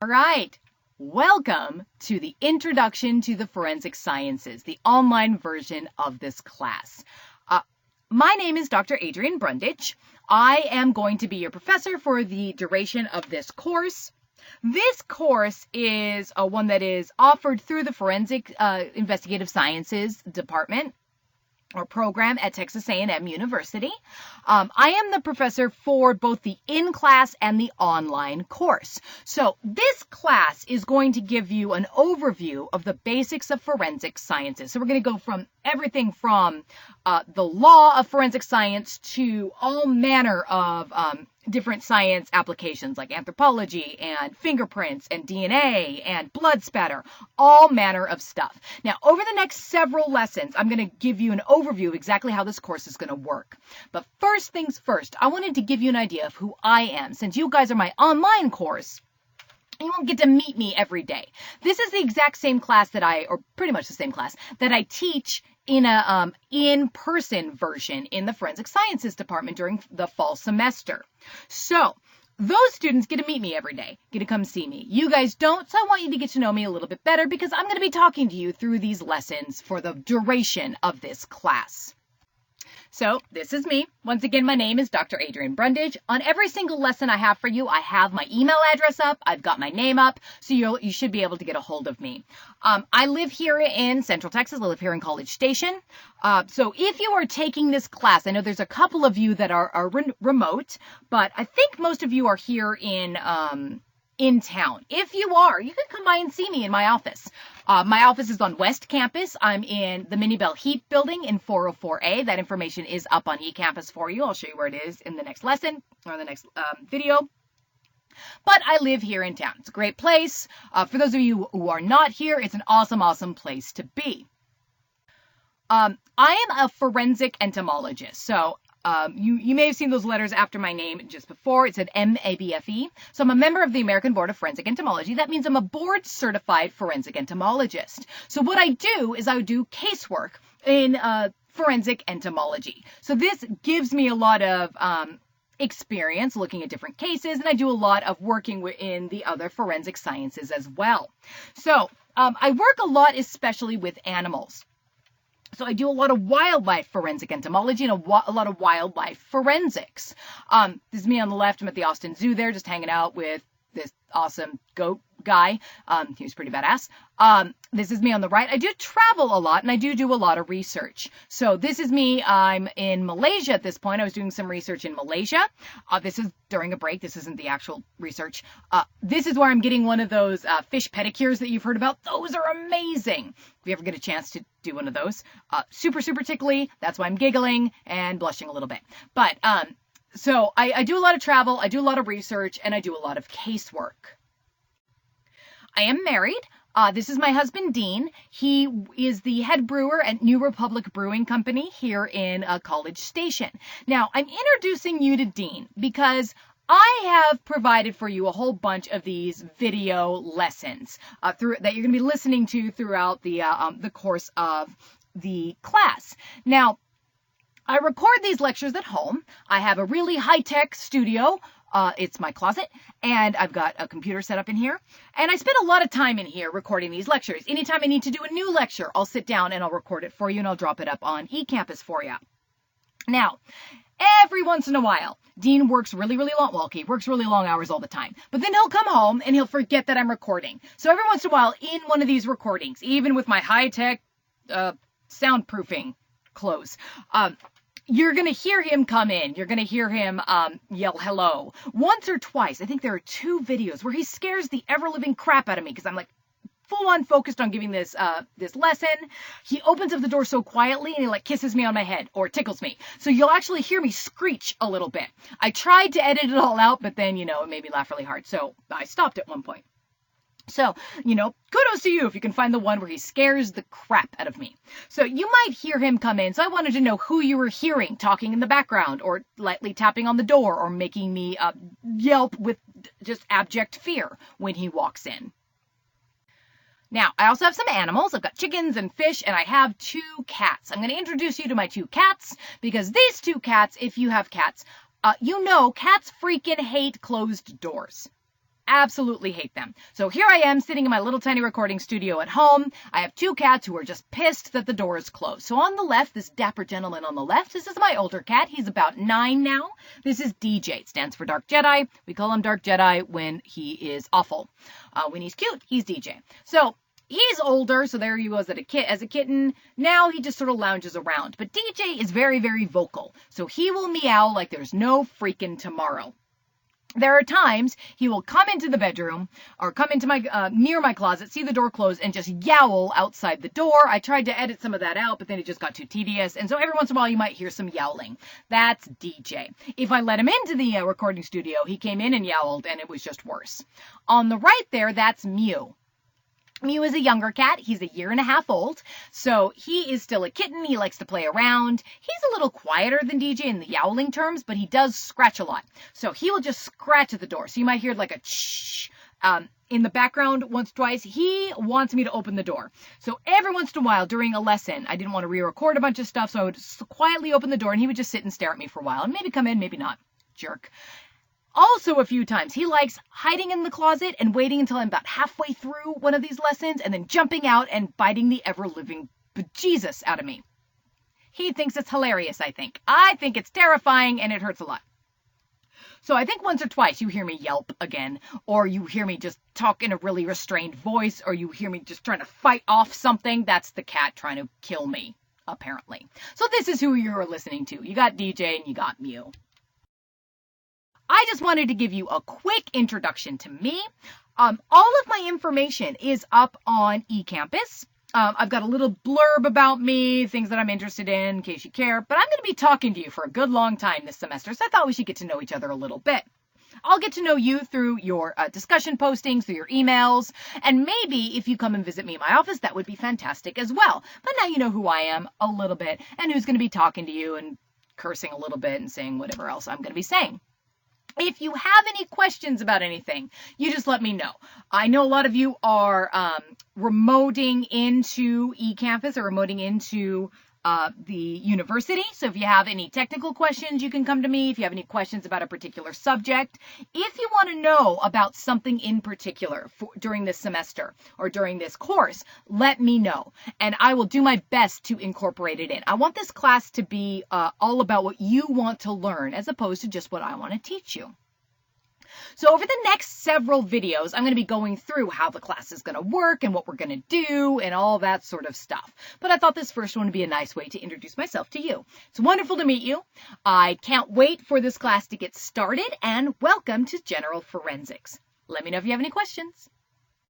All right, welcome to the Introduction to the Forensic Sciences, the online version of this class. My name is Dr. Adrienne Brundage. I am going to be your professor for the duration of this course. This course is one that is offered through the Forensic Investigative Sciences Department or program at Texas A&M University. I am the professor for both the in-class and the online course. So this class is going to give you an overview of the basics of forensic sciences. So we're going to go from everything from the law of forensic science to all manner of different science applications like anthropology and fingerprints and DNA and blood spatter, all manner of stuff. Now, over the next several lessons, I'm going to give you an overview of exactly how this course is going to work. But first things first, I wanted to give you an idea of who I am. Since you guys are my online course, you won't get to meet me every day. This is the exact same class or pretty much the same class, that I teach in a in-person version in the Forensic Sciences Department during the fall semester. So those students get to meet me every day, get to come see me. You guys don't, so I want you to get to know me a little bit better because I'm going to be talking to you through these lessons for the duration of this class. So this is me. Once again, my name is Dr. Adrienne Brundage. On every single lesson I have for you, I have my email address up. I've got my name up, so you should be able to get a hold of me. I live here in Central Texas. I live here in College Station. So if you are taking this class, I know there's a couple of you that are remote, but I think most of you are here in town. If you are, you can come by and see me in my office. My office is on West Campus. I'm in the Minibel Heap building in 404A. That information is up on eCampus for you. I'll show you where it is in the next lesson or the next video. But I live here in town. It's a great place. For those of you who are not here, it's an awesome, awesome place to be. I am a forensic entomologist. So you may have seen those letters after my name just before. It said MABFE. So I'm a member of the American Board of Forensic Entomology. That means I'm a board certified forensic entomologist. So what I do is I do casework in forensic entomology. So this gives me a lot of experience looking at different cases, and I do a lot of working in the other forensic sciences as well. So I work a lot especially with animals. So I do a lot of wildlife forensic entomology and a lot of wildlife forensics. This is me on the left. I'm at the Austin Zoo there just hanging out with this awesome goat guy. He was pretty badass. This is me on the right. I do travel a lot and I do a lot of research. So this is me. I'm in Malaysia at this point. I was doing some research in Malaysia. This is during a break. This isn't the actual research. This is where I'm getting one of those fish pedicures that you've heard about. Those are amazing. If you ever get a chance to do one of those. Super, super tickly. That's why I'm giggling and blushing a little bit. But so I do a lot of travel. I do a lot of research and I do a lot of casework. I am married. This is my husband, Dean. He is the head brewer at New Republic Brewing Company here in College Station. Now, I'm introducing you to Dean because I have provided for you a whole bunch of these video lessons that you're going to be listening to throughout the course of the class. Now, I record these lectures at home. I have a really high-tech studio. It's my closet, and I've got a computer set up in here. And I spend a lot of time in here recording these lectures. Anytime I need to do a new lecture, I'll sit down and I'll record it for you, and I'll drop it up on eCampus for you. Now, every once in a while, Dean works really, really long. Well, okay, he works really long hours all the time. But then he'll come home and he'll forget that I'm recording. So every once in a while, in one of these recordings, even with my high-tech soundproofing clothes, you're going to hear him come in. You're going to hear him yell hello once or twice. I think there are 2 videos where he scares the ever-living crap out of me because I'm like full-on focused on giving this lesson. He opens up the door so quietly and he like kisses me on my head or tickles me. So you'll actually hear me screech a little bit. I tried to edit it all out, but then, it made me laugh really hard. So I stopped at one point. So, kudos to you if you can find the one where he scares the crap out of me. So you might hear him come in. So I wanted to know who you were hearing talking in the background or lightly tapping on the door or making me yelp with just abject fear when he walks in. Now, I also have some animals. I've got chickens and fish, and I have 2 cats. I'm going to introduce you to my 2 cats because these 2 cats, if you have cats, cats freaking hate closed doors. absolutely hate them. So here I am sitting in my little tiny recording studio at home. I have two cats who are just pissed that the door is closed. So on the left, this dapper gentleman on the left, this is my older cat. He's about 9 now. This is DJ. It stands for Dark Jedi. We call him Dark Jedi when he is awful. When he's cute, he's DJ. So he's older, so there he was as a kitten. Now he just sort of lounges around. But DJ is very, very vocal. So he will meow like there's no freaking tomorrow. There are times he will come into the bedroom or come into my near my closet, see the door closed, and just yowl outside the door. I tried to edit some of that out, but then it just got too tedious. And so every once in a while you might hear some yowling. That's DJ. If I let him into the recording studio, he came in and yowled, and it was just worse. On the right there, that's Mew. Mew is a younger cat. He's 1.5 years old. So he is still a kitten. He likes to play around. He's a little quieter than DJ in the yowling terms, but he does scratch a lot. So he will just scratch at the door. So you might hear like a shh in the background once, twice. He wants me to open the door. So every once in a while during a lesson, I didn't want to re-record a bunch of stuff. So I would quietly open the door and he would just sit and stare at me for a while and maybe come in, maybe not. Jerk. Also, a few times, he likes hiding in the closet and waiting until I'm about halfway through one of these lessons and then jumping out and biting the ever-living bejesus out of me. He thinks it's hilarious, I think. I think it's terrifying and it hurts a lot. So I think once or twice you hear me yelp again, or you hear me just talk in a really restrained voice, or you hear me just trying to fight off something. That's the cat trying to kill me, apparently. So this is who you're listening to. You got DJ and you got Mew. I just wanted to give you a quick introduction to me. All of my information is up on eCampus. I've got a little blurb about me, things that I'm interested in case you care, but I'm going to be talking to you for a good long time this semester, so I thought we should get to know each other a little bit. I'll get to know you through your discussion postings, through your emails, and maybe if you come and visit me in my office, that would be fantastic as well. But now you know who I am a little bit and who's going to be talking to you and cursing a little bit and saying whatever else I'm going to be saying. If you have any questions about anything, you just let me know. I know a lot of you are remoting into eCampus or remoting into the university. So if you have any technical questions, you can come to me. If you have any questions about a particular subject, if you want to know about something in particular during this semester or during this course, let me know. And I will do my best to incorporate it in. I want this class to be all about what you want to learn as opposed to just what I want to teach you. So over the next several videos, I'm going to be going through how the class is going to work and what we're going to do and all that sort of stuff. But I thought this first one would be a nice way to introduce myself to you. It's wonderful to meet you. I can't wait for this class to get started, and welcome to General Forensics. Let me know if you have any questions.